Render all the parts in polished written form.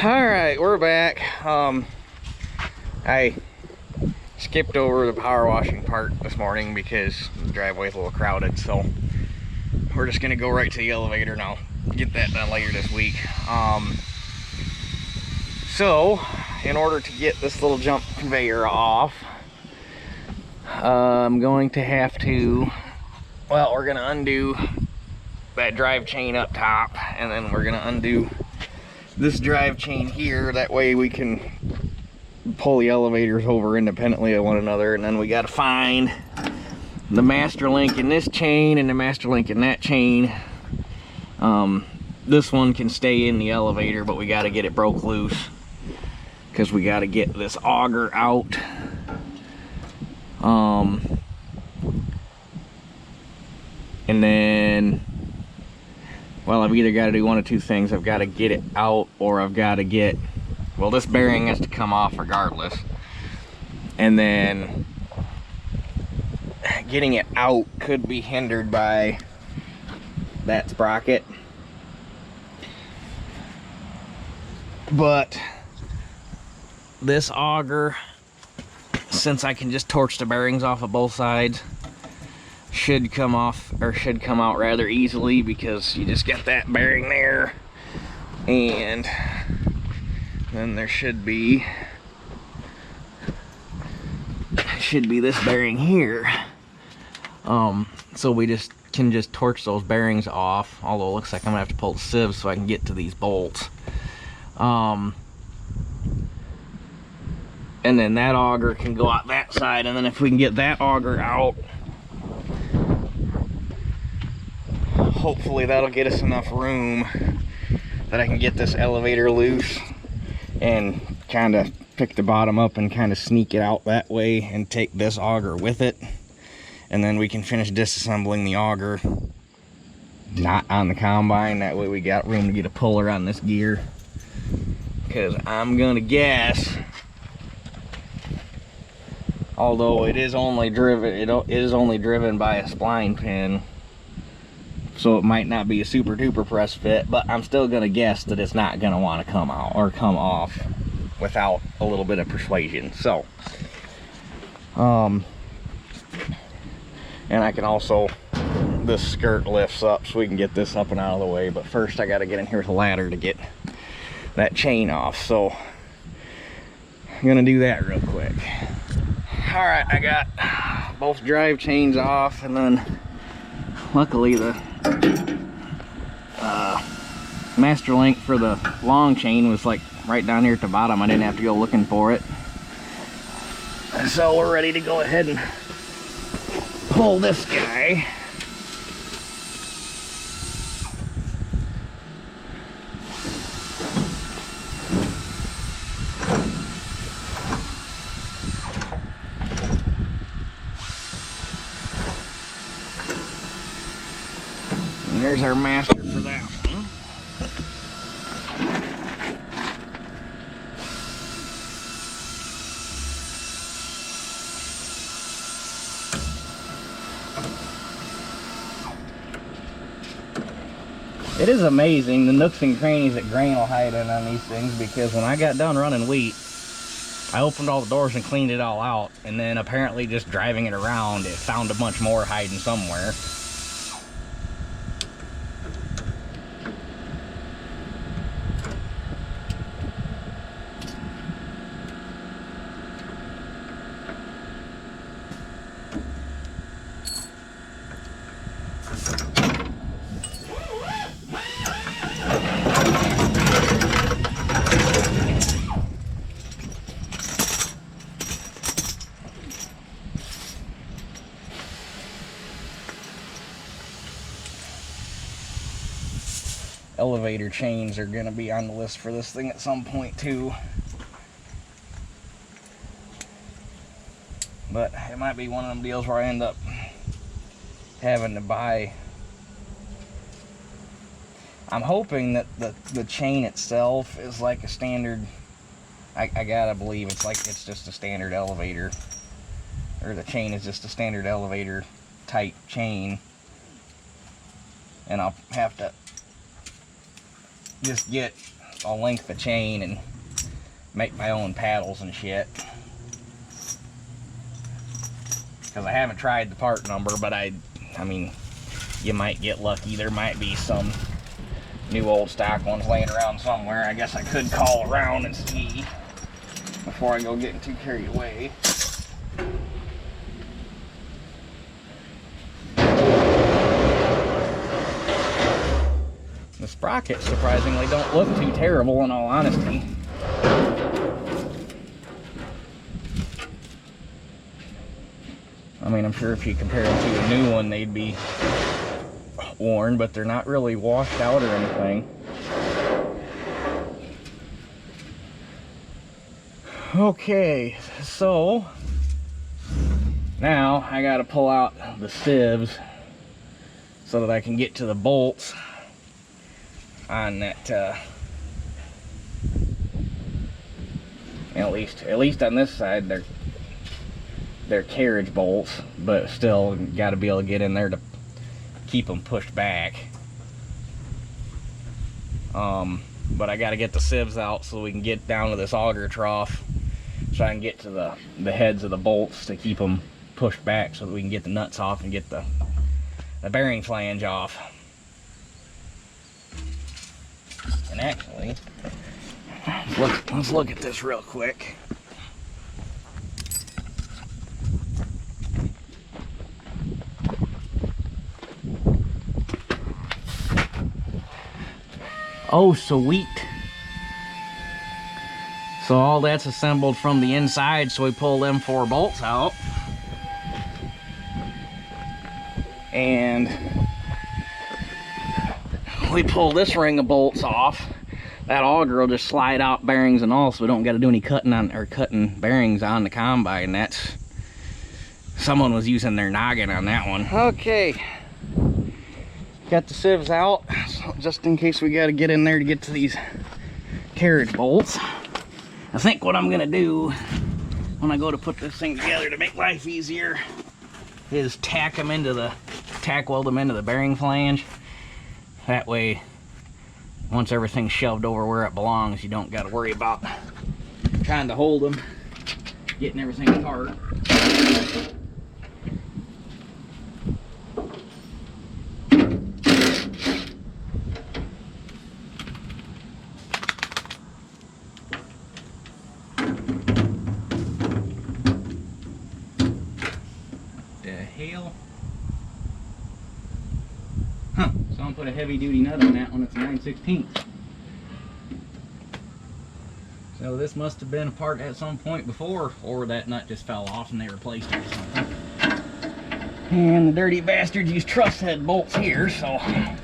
Alright, we're back. I skipped over the power washing part this morning because the driveway's a little crowded, so we're just gonna go right to the elevator now. Get that done later this week. So in order to get this little jump conveyor off, I'm going to have to, well, we're gonna undo that drive chain up top, and then we're gonna undo this drive chain here. That way we can pull the elevators over independently of one another, and then we got to find the master link in this chain and the master link in that chain. This one can stay in the elevator, but we got to get it broke loose because we got to get this auger out. And then, well, I've either got to do one of two things. I've got to get it out, or I've got to get, well, this bearing has to come off regardless. And then getting it out could be hindered by that sprocket. But this auger, since I can just torch the bearings off of both sides, should come off, or should come out rather easily, because you just get that bearing there, and then there should be this bearing here. So we can just torch those bearings off, although it looks like I'm gonna have to pull the sieves so I can get to these bolts. And then that auger can go out that side, and then if we can get that auger out, hopefully that'll get us enough room that I can get this elevator loose and kind of pick the bottom up and kind of sneak it out that way and take this auger with it. And then we can finish disassembling the auger not on the combine. That way we got room to get a puller on this gear, because I'm gonna guess, although it is only driven by a spline pin, so it might not be a super duper press fit, but I'm still gonna guess that it's not gonna want to come out or come off without a little bit of persuasion. So and I can also, this skirt lifts up so we can get this up and out of the way, but first I got to get in here with a ladder to get that chain off, so I'm gonna do that real quick. All right, I got both drive chains off, and then luckily the master link for the long chain was like right down here at the bottom. I didn't have to go looking for it. So we're ready to go ahead and pull this guy. And there's our master for that one. It is amazing the nooks and crannies that grain will hide in on these things, because when I got done running wheat, I opened all the doors and cleaned it all out, and then apparently just driving it around, it found a bunch more hiding somewhere. Elevator chains are going to be on the list for this thing at some point too, but it might be one of them deals where I end up having to buy. I'm hoping that the chain itself is like a standard. I gotta believe it's just a standard elevator, or the chain is just a standard elevator type chain, and I'll have to just get a length of chain and make my own paddles and shit. Because I haven't tried the part number, but I mean, you might get lucky. There might be some new old stock ones laying around somewhere. I guess I could call around and see before I go getting too carried away. The sprockets surprisingly don't look too terrible, in all honesty. I mean, I'm sure if you compare them to a new one, they'd be worn, but they're not really washed out or anything. Okay, so now I gotta pull out the sieves so that I can get to the bolts on that, at least on this side, they're carriage bolts, but still got to be able to get in there to keep them pushed back. But I got to get the sieves out so we can get down to this auger trough, so I can get to the heads of the bolts to keep them pushed back, so that we can get the nuts off and get the bearing flange off. And actually, let's look at this real quick. Oh, sweet. So all that's assembled from the inside, so we pull them 4 bolts out. And we pull this ring of bolts off. That auger will just slide out bearings and all, so we don't got to do any cutting bearings on the combine. That's, someone was using their noggin on that one. Okay. Got the sieves out, so just in case we got to get in there to get to these carriage bolts. I think what I'm gonna do when I go to put this thing together to make life easier is tack weld them into the bearing flange. That way, once everything's shoved over where it belongs, you don't got to worry about trying to hold them, getting everything apart. Huh, someone put a heavy duty nut on that one. It's 9/16. So this must have been a part at some point before, or that nut just fell off and they replaced it or something. And the dirty bastards use truss head bolts here, so son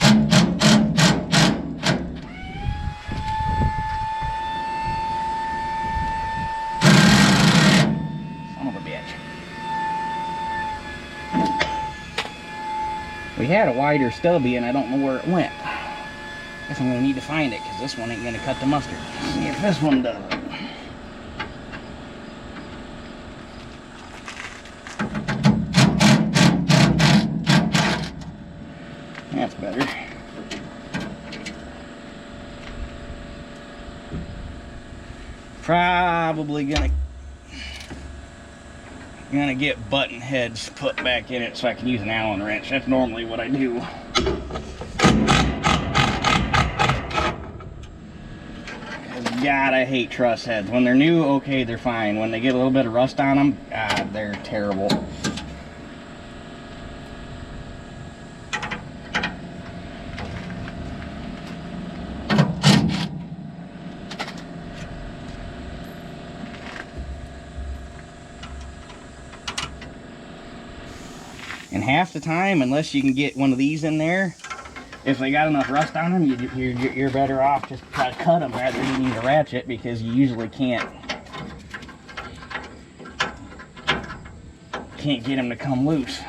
of a bitch. We had a wider stubby and I don't know where it went. Guess I'm gonna need to find it, because this one ain't gonna cut the mustard. Let's see if this one does it. That's better. Probably gonna get button heads put back in it so I can use an Allen wrench. That's normally what I do. God, I hate truss heads. When they're new, okay, they're fine. When they get a little bit of rust on them, they're terrible. And half the time, unless you can get one of these in there, if they got enough rust on them, you're better off just try to cut them rather than use a ratchet, because you usually can't get them to come loose.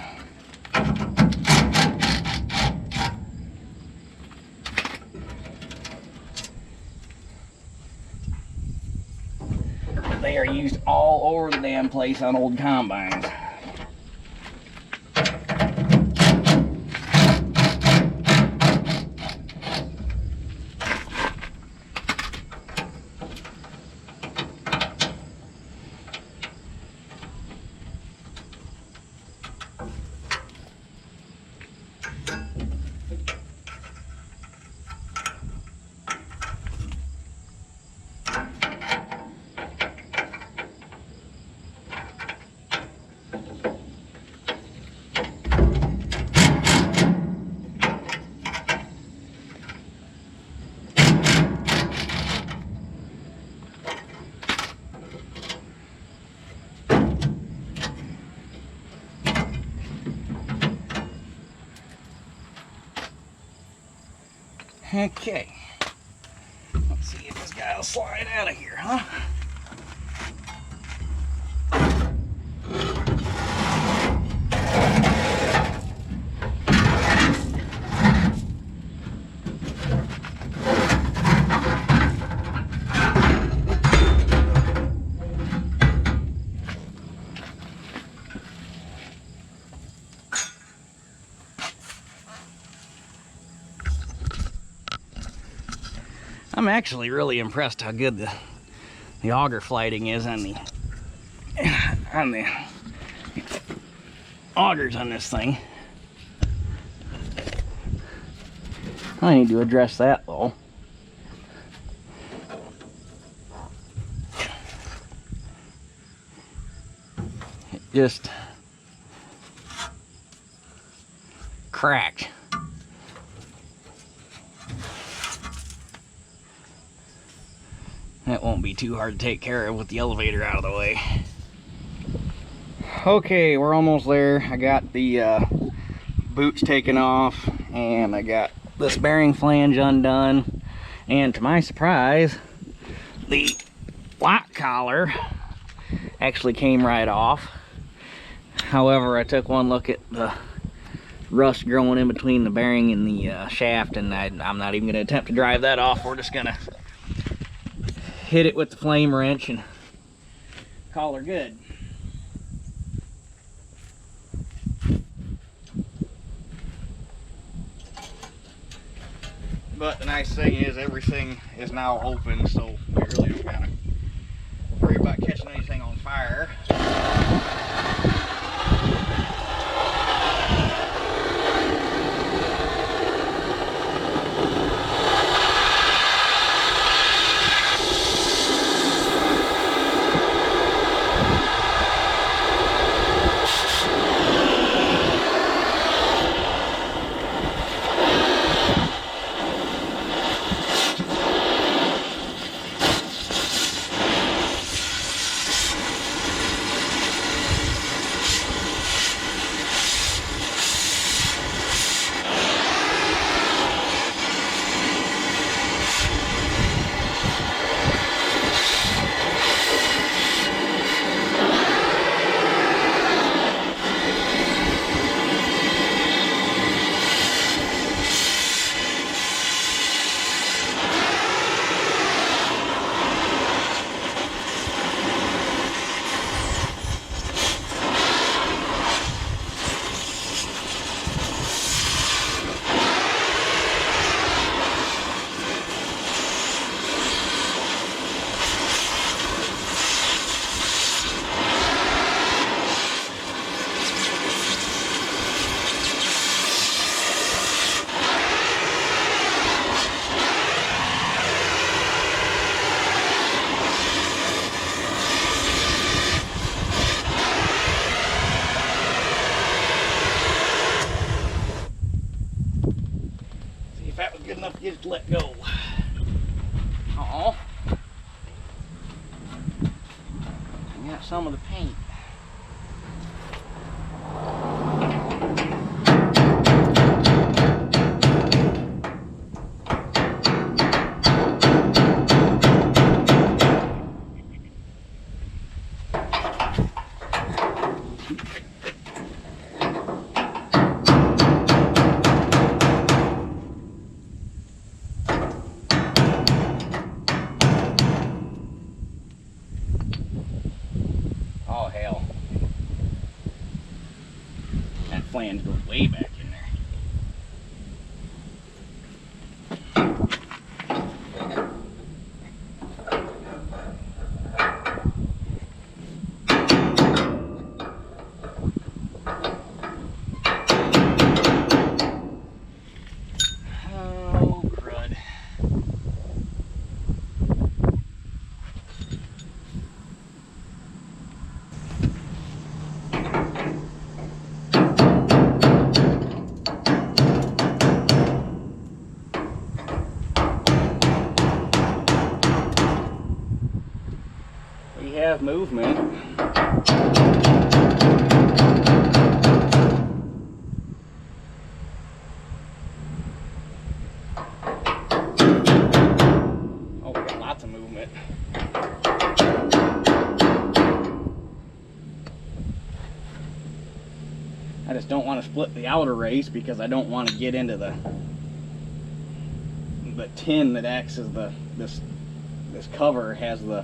They are used all over the damn place on old combines. Okay. Let's see if this guy will slide out of here, huh? I'm actually really impressed how good the auger flighting is on the augers on this thing. I need to address that though. It just cracked. That won't be too hard to take care of with the elevator out of the way. Okay, we're almost there. I got the boots taken off, and I got this bearing flange undone, and to my surprise, the lock collar actually came right off. However, I took one look at the rust growing in between the bearing and the shaft, and I'm not even going to attempt to drive that off. We're just going to hit it with the flame wrench and call her good. But the nice thing is everything is now open, so we really don't gotta worry about catching anything on fire. Good enough to get it to let go. Oh, I got some of the paint. Oh, it. I just don't want to split the outer race because I don't want to get into the tin that acts as this cover has the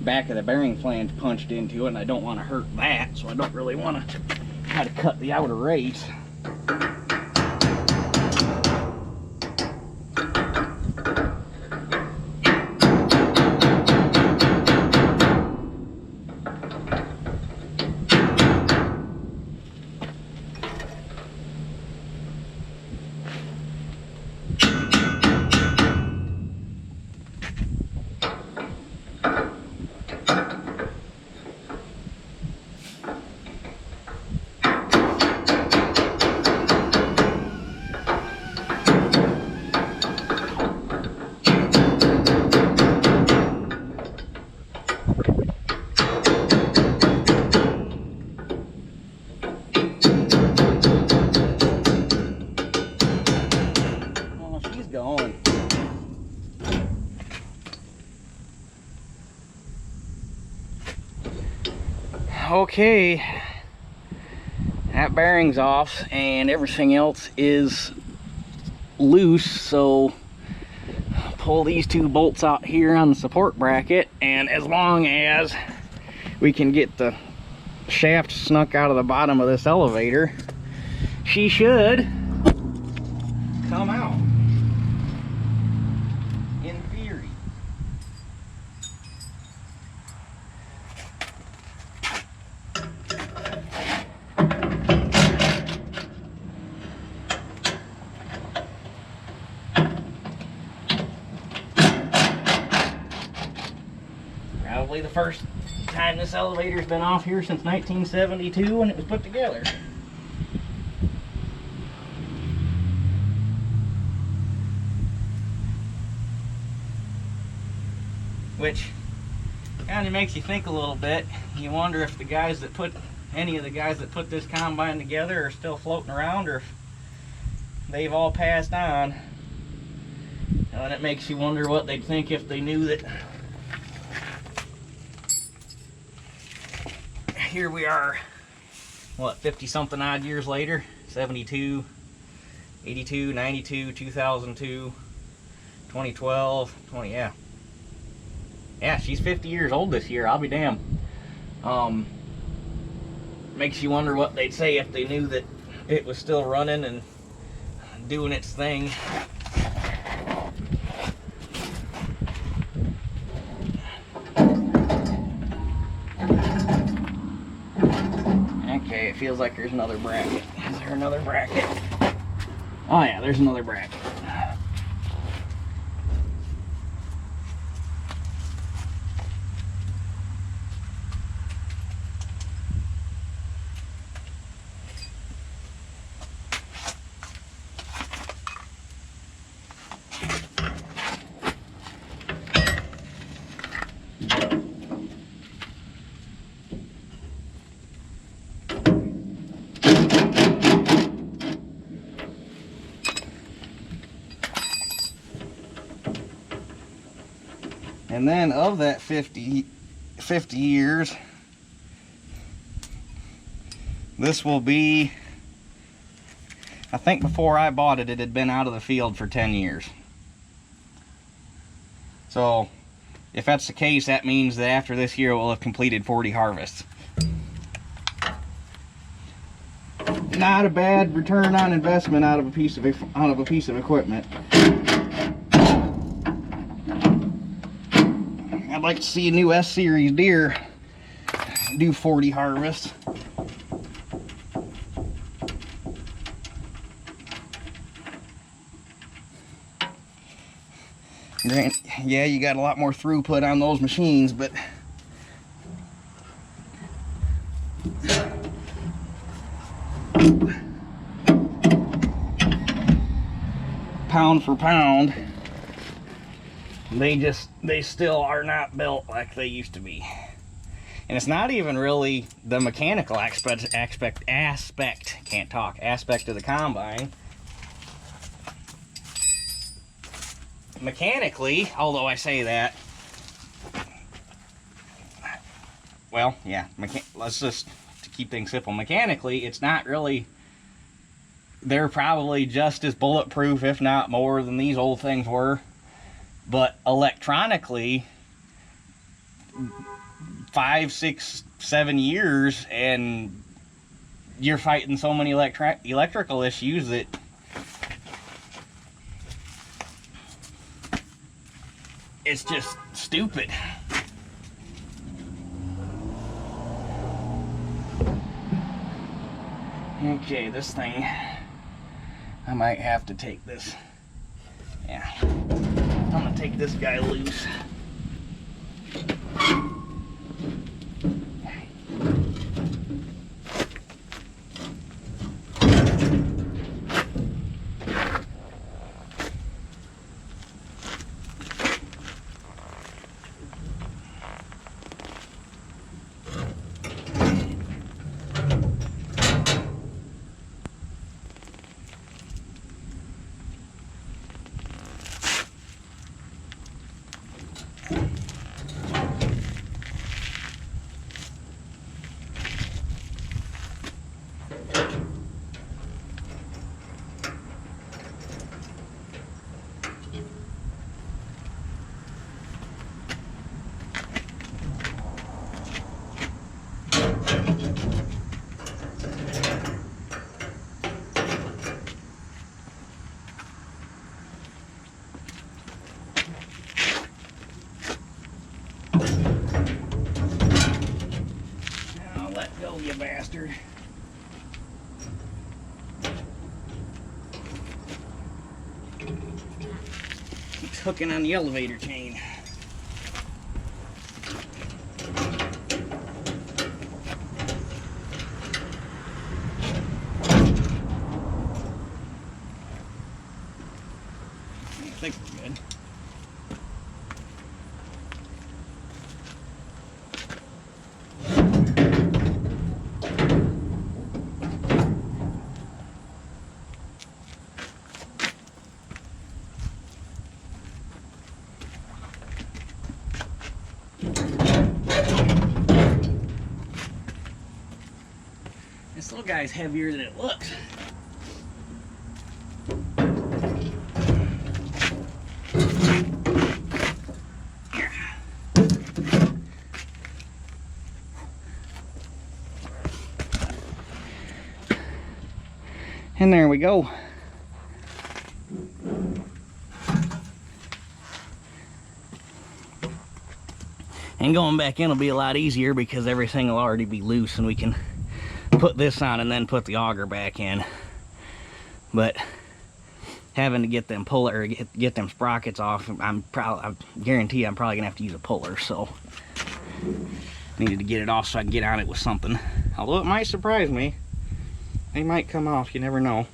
back of the bearing flange punched into it, and I don't want to hurt that, so I don't really want to try to cut the outer race. Okay, that bearing's off and everything else is loose, so pull these two bolts out here on the support bracket, and as long as we can get the shaft snuck out of the bottom of this elevator, she should come out in theory. Probably the first time this elevator's been off here since 1972 when it was put together. Which kind of makes you think a little bit. You wonder if the guys that put, any of the guys that put this combine together are still floating around, or if they've all passed on. And it makes you wonder what they'd think if they knew that here we are, what, 50 something odd years later, 72, 82, 92, 2002, 2012, 20, yeah. Yeah, she's 50 years old this year, I'll be damned. Makes you wonder what they'd say if they knew that it was still running and doing its thing. Okay, it feels like there's another bracket. Is there another bracket? Oh yeah, there's another bracket. And then of that 50 years, this will be, I think before I bought it, it had been out of the field for 10 years. So if that's the case, that means that after this year we'll have completed 40 harvests. Not a bad return on investment out of a piece of equipment. I'd like to see a new S-Series deer do 40 harvests. Yeah, you got a lot more throughput on those machines, but pound for pound, they still are not built like they used to be. And it's not even really the mechanical aspect of the combine. Mechanically, although I say that, well, yeah, let's just, to keep things simple, mechanically, it's not really, they're probably just as bulletproof, if not more, than these old things were. But electronically, 5, 6, 7 years, and you're fighting so many electrical issues that it's just stupid. Okay, this thing, I might have to take this. Yeah, I'm gonna take this guy loose. You bastard. Keeps hooking on the elevator chain. I think we're good. This little guy's heavier than it looks. And there we go. And going back in will be a lot easier because everything will already be loose and we can put this on and then put the auger back in. But having to get them get them sprockets off, I guarantee I'm probably gonna have to use a puller, so needed to get it off so I can get on it with something. Although it might surprise me. They might come off, you never know.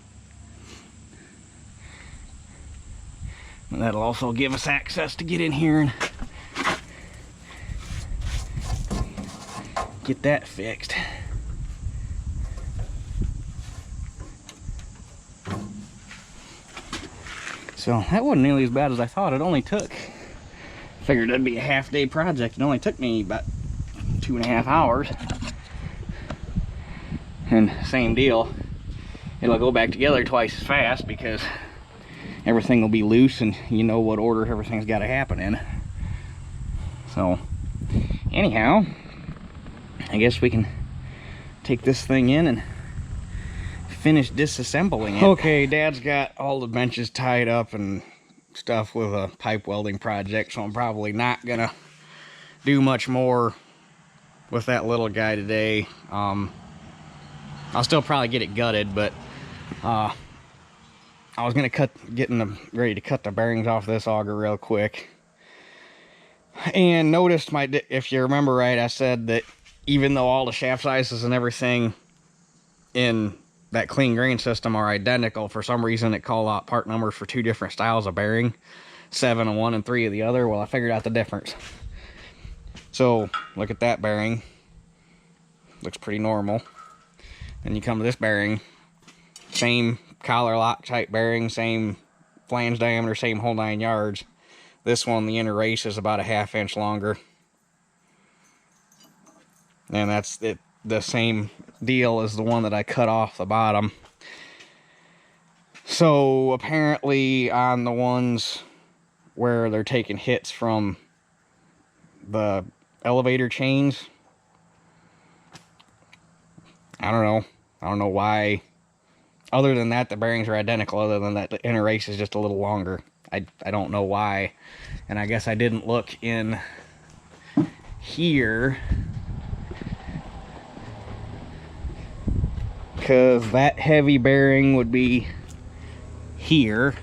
And that'll also give us access to get in here and get that fixed. So that wasn't nearly as bad as I thought. It only took, figured it'd be a half-day project. It only took me about 2.5 hours. And same deal, it'll go back together twice as fast because everything will be loose and you know what order everything's got to happen in. So anyhow, I guess we can take this thing in and finish disassembling it. Okay, Dad's got all the benches tied up and stuff with a pipe welding project, so I'm probably not gonna do much more with that little guy today. I'll still probably get it gutted, but I was gonna ready to cut the bearings off this auger real quick. And noticed if you remember right, I said that even though all the shaft sizes and everything in that clean grain system are identical, for some reason it called out part numbers for 2 different styles of bearing, 7 of one and 3 of the other. Well, I figured out the difference. So look at that bearing, looks pretty normal. Then you come to this bearing, same collar lock type bearing, same flange diameter, same whole 9 yards. This one, the inner race is about a 1/2 inch longer. And that's it, the same deal as the one that I cut off the bottom. So apparently on the ones where they're taking hits from the elevator chains, I don't know why. Other than that, the bearings are identical. Other than that, the inner race is just a little longer. I don't know why. And I guess I didn't look in here, because that heavy bearing would be here.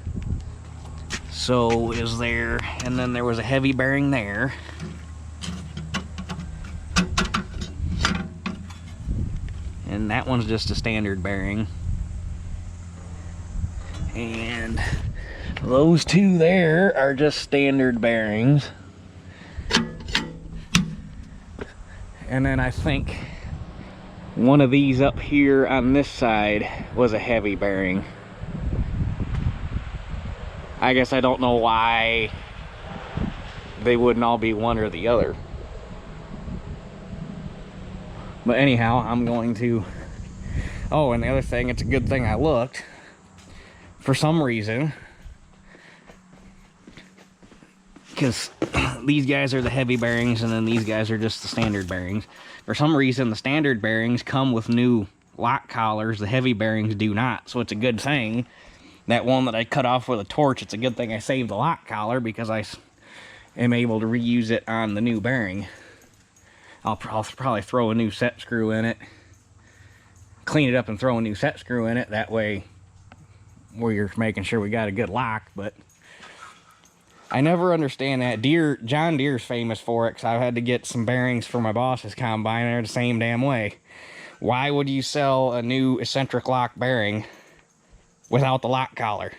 So is there, and then there was a heavy bearing there. And that one's just a standard bearing. And those two there are just standard bearings. And then I think one of these up here on this side was a heavy bearing. I guess I don't know why they wouldn't all be one or the other. But anyhow, I'm going to... Oh, and the other thing, it's a good thing I looked. For some reason, because these guys are the heavy bearings and then these guys are just the standard bearings. For some reason, the standard bearings come with new lock collars. The heavy bearings do not. So it's a good thing. That one that I cut off with a torch, it's a good thing I saved the lock collar, because I am able to reuse it on the new bearing. I'll probably throw a new set screw in it. Clean it up and throw a new set screw in it. That way we're making sure we got a good lock. But I never understand that. John Deere's famous for it, because I've had to get some bearings for my boss's combine. They're the same damn way. Why would you sell a new eccentric lock bearing without the lock collar?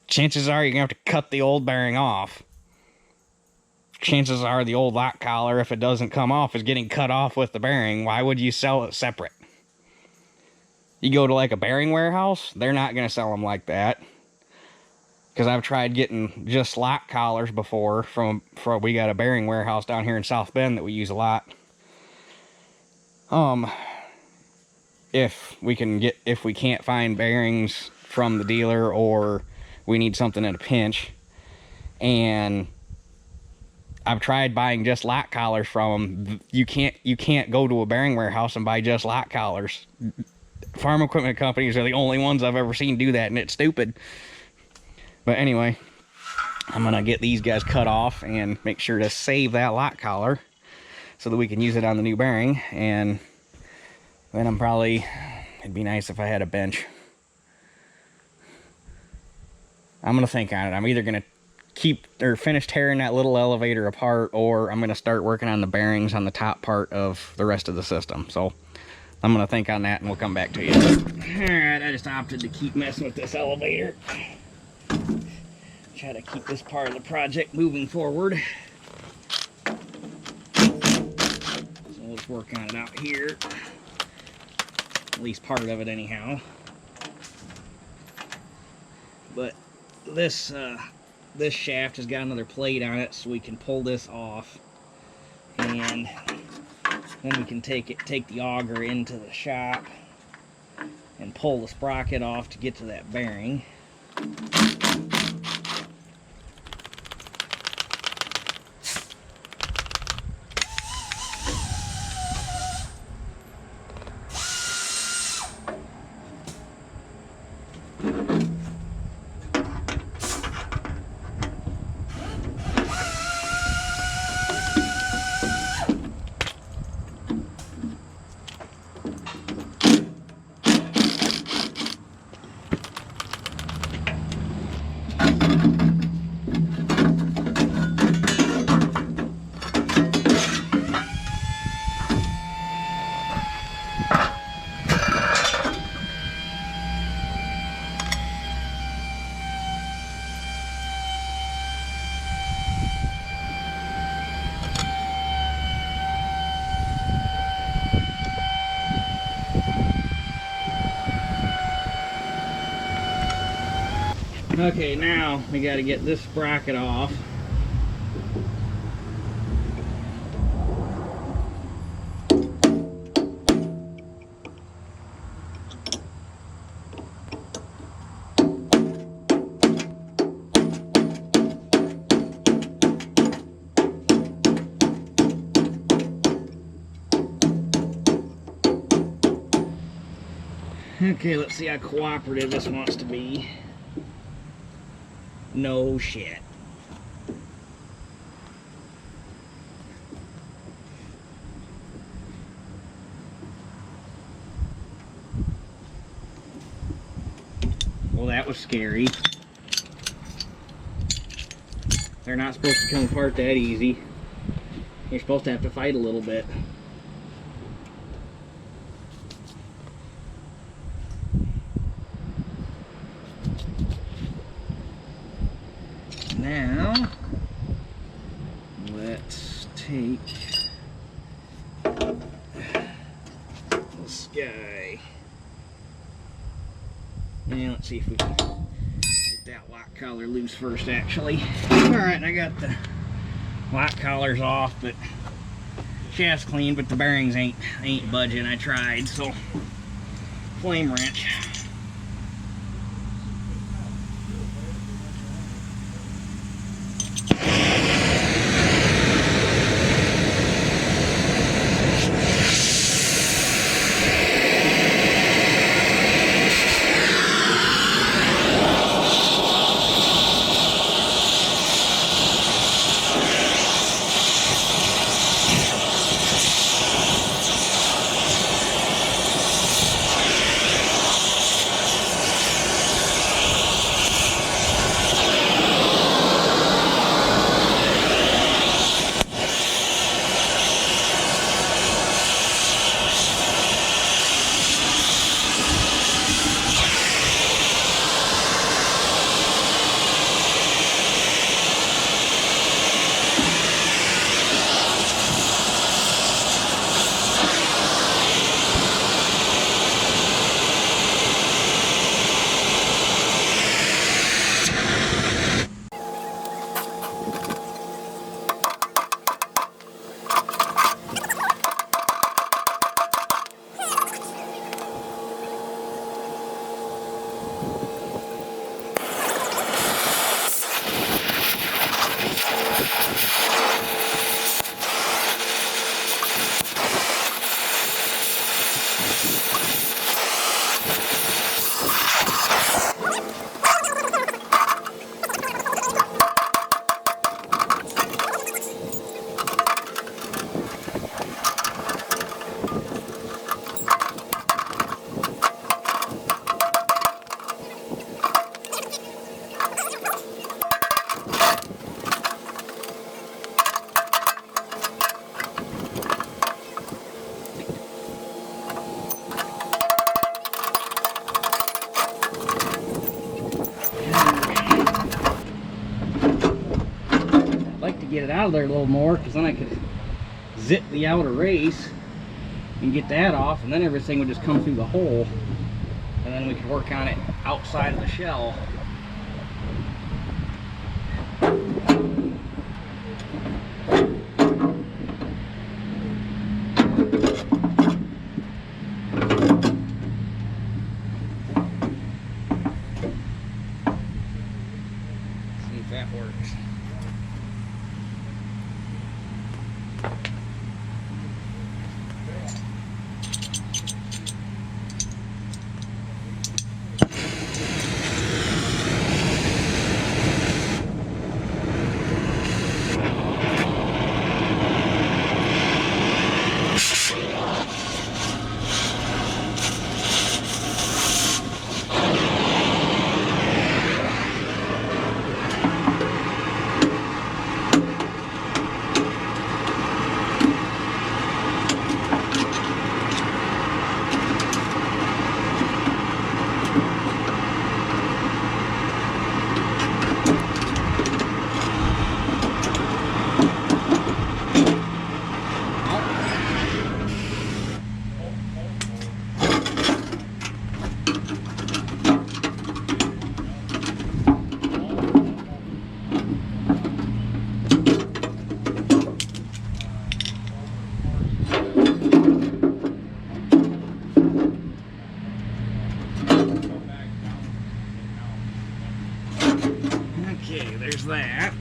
Chances are you're going to have to cut the old bearing off. Chances are the old lock collar, if it doesn't come off, is getting cut off with the bearing. Why would you sell it separate? You go to like a bearing warehouse, they're not going to sell them like that. Because I've tried getting just lock collars before from we got a bearing warehouse down here in South Bend that we use a lot. If we can't find bearings from the dealer, or we need something in a pinch, and I've tried buying just lock collars from them. You can't go to a bearing warehouse and buy just lock collars. Farm equipment companies are the only ones I've ever seen do that, and it's stupid. But anyway, I'm gonna get these guys cut off and make sure to save that lock collar so that we can use it on the new bearing. And then it'd be nice if I had a bench. I'm gonna think on it. I'm either gonna finish tearing that little elevator apart, or I'm gonna start working on the bearings on the top part of the rest of the system. So I'm gonna think on that, and we'll come back to you. Alright, I just opted to keep messing with this elevator. Try to keep this part of the project moving forward. So we'll just work on it out here. At least part of it anyhow. But this shaft has got another plate on it, so we can pull this off, and then we can take the auger into the shop and pull the sprocket off to get to that bearing. Okay, now we got to get this sprocket off. Okay, let's see how cooperative this wants to be. No shit. Well, that was scary. They're not supposed to come apart that easy. You're supposed to have to fight a little bit. Now, let's take this guy. And let's see if we can get that lock collar loose first, actually. Alright, I got the lock collars off, but shaft's clean, but the bearings ain't budging. I tried, so flame wrench. Get it out of there a little more, because then I could zip the outer race and get that off, and then everything would just come through the hole, and then we could work on it outside of the shell. See if that works. Okay, there's that.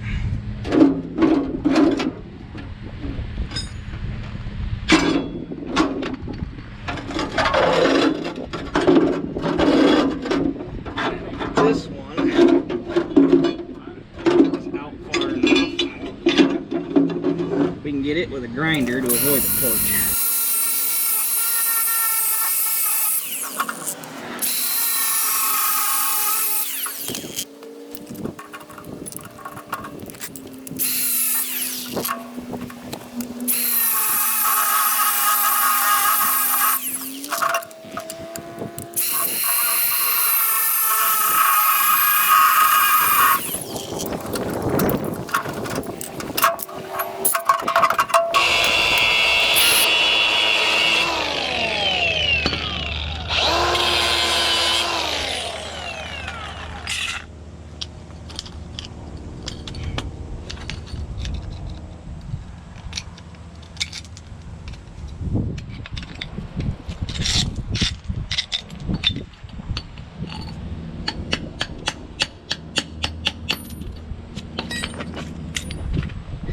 this one is out far enough. We can get it with a grinder to avoid the torch.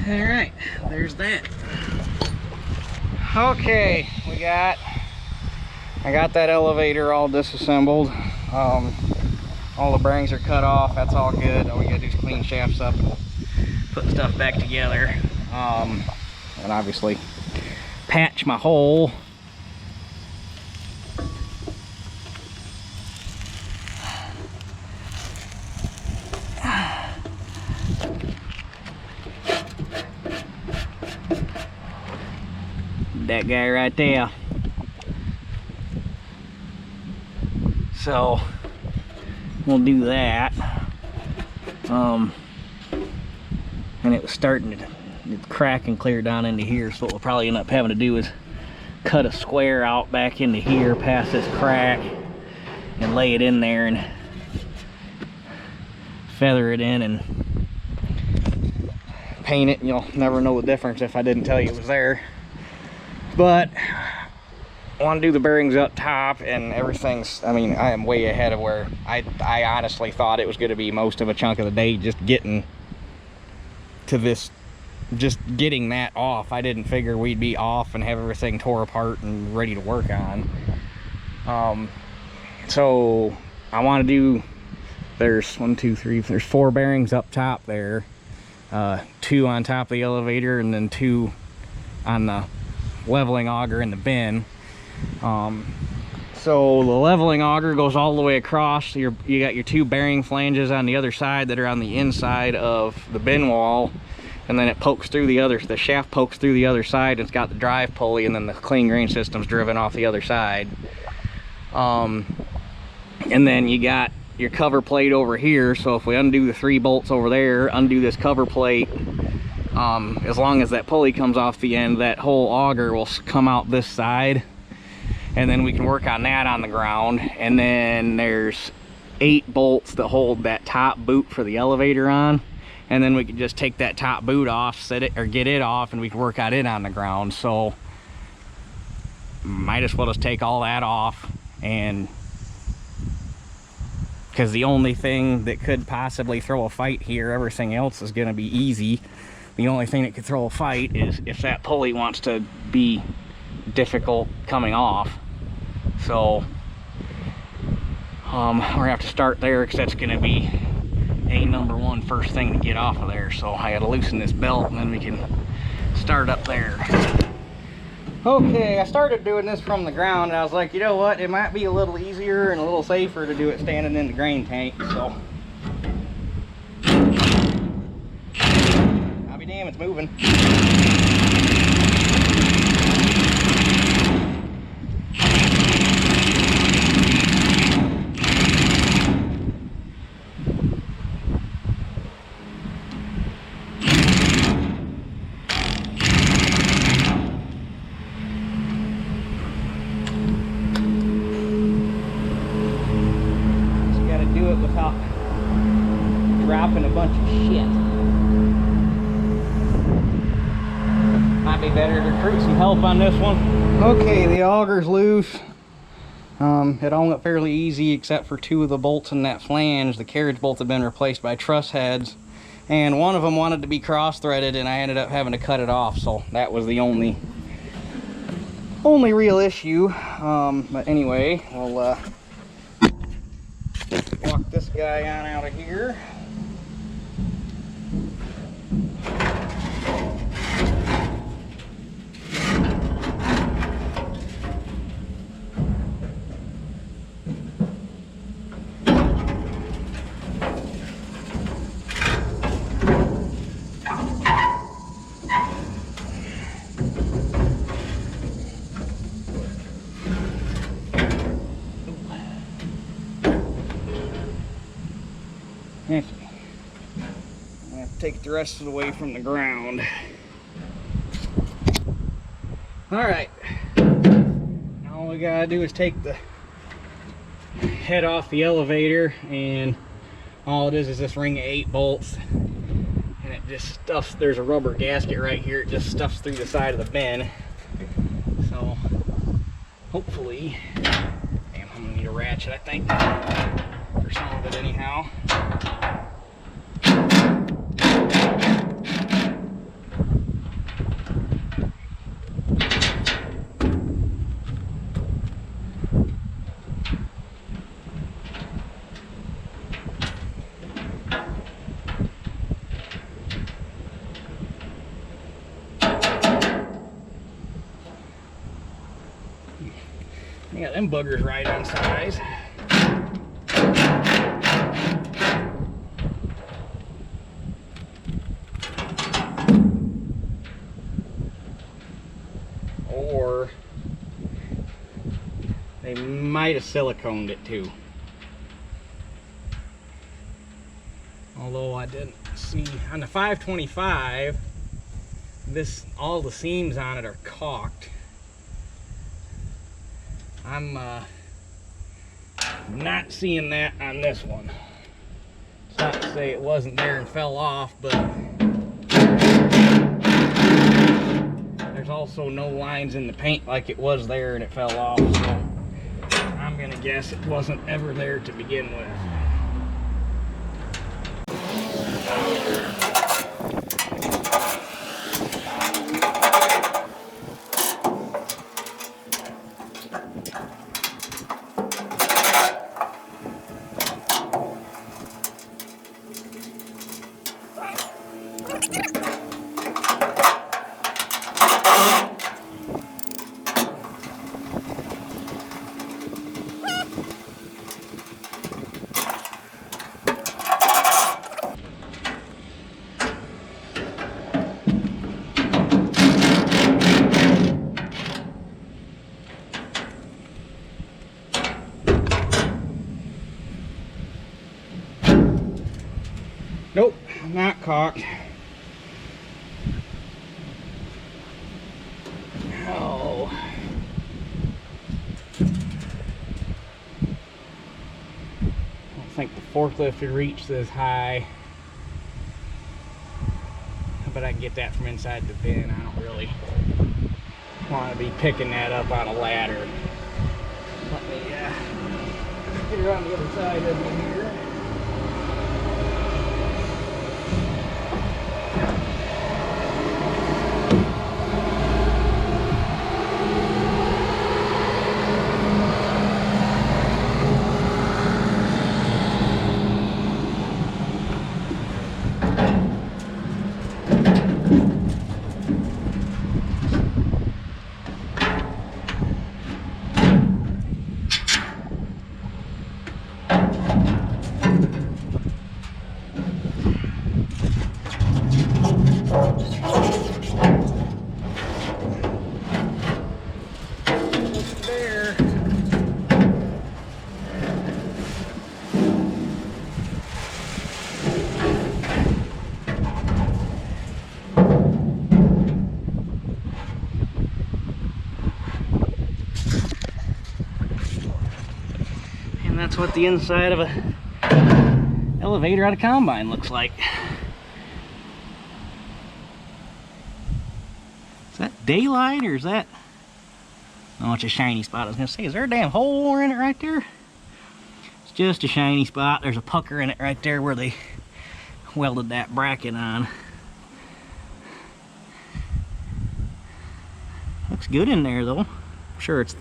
All right, there's that. Okay, I got that elevator all disassembled. All the bearings are cut off. That's all good. All we gotta do is clean shafts up and put stuff back together. And obviously patch my hole. That guy right there. So we'll do that. And it was starting to crack and clear down into here, so what we'll probably end up having to do is cut a square out back into here past this crack and lay it in there and feather it in and paint it. You'll never know the difference if I didn't tell you it was there. But I want to do the bearings up top and everything's, I mean, I am way ahead of where I honestly thought it was going to be most of a chunk of the day just getting to this, just getting that off. I didn't figure we'd be off and have everything tore apart and ready to work on. So I want to do, there's 4 bearings up top there. 2 on top of the elevator and then 2 on the leveling auger in the bin. So the leveling auger goes all the way across. You got your 2 bearing flanges on the other side that are on the inside of the bin wall, and then it pokes through the shaft pokes through the other side. It's got the drive pulley, and then the clean grain system's driven off the other side. And then you got your cover plate over here. So if we undo the 3 bolts over there, undo this cover plate, as long as that pulley comes off the end, that whole auger will come out this side, and then we can work on that on the ground. And then there's 8 bolts that hold that top boot for the elevator on, and then we can just take that top boot off, set it or get it off, and we can work on it on the ground. So might as well just take all that off, and because the only thing that could possibly throw a fight here, everything else is going to be easy. The only thing that could throw a fight is if that pulley wants to be difficult coming off. So we're gonna have to start there, because that's gonna be number 1 first thing to get off of there. So I gotta loosen this belt and then we can start up there. Okay, I started doing this from the ground and I was like, you know what, it might be a little easier and a little safer to do it standing in the grain tank. So damn, it's moving. Just gotta do it without dropping a bunch of shit. Might be better to recruit some help on this one. Okay, the auger's loose. It all went fairly easy except for 2 of the bolts in that flange. The carriage bolts have been replaced by truss heads, and one of them wanted to be cross-threaded, and I ended up having to cut it off. So that was the only real issue. But anyway, we'll walk Hook this guy on out of here. Okay. I have to take the rest of the way from the ground. Alright. Now all we gotta do is take the head off the elevator, and all it is this ring of 8 bolts. And it just stuffs, there's a rubber gasket right here, it just stuffs through the side of the bin. So hopefully, damn, I'm gonna need a ratchet, I think, for some of it anyhow. I got them buggers right on size. Or they might have siliconed it too. Although I didn't see on the 525, all the seams on it are caulked. I'm not seeing that on this one. It's not to say it wasn't there and fell off, but there's also no lines in the paint like it was there and it fell off, so I'm gonna guess it wasn't ever there to begin with. Nope, not caulked. Oh. I don't think the forklift would reach this high. But I can get that from inside the bin. I don't really want to be picking that up on a ladder. Let me get her on the other side of me here. And that's what the inside of a elevator at a combine looks like. Is that daylight or is that? Oh, it's a shiny spot. I was gonna say, is there a damn hole in it right there? It's just a shiny spot. There's a pucker in it right there where they welded that bracket on. Looks good in there though. I'm sure it's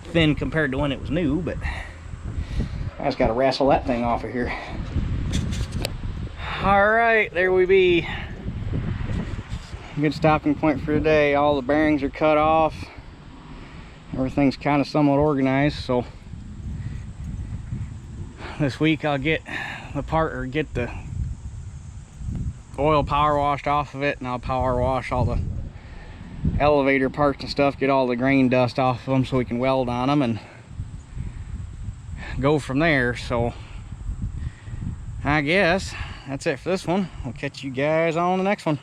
thin compared to when it was new, but I just gotta wrestle that thing off of here. All right, there we be. Good stopping point for today. All the bearings are cut off. Everything's kind of somewhat organized, so this week I'll get the part, or get the oil power washed off of it, and I'll power wash all the elevator parts and stuff, get all the grain dust off of them so we can weld on them and go from there. So I guess that's it for this one. I'll catch you guys on the next one.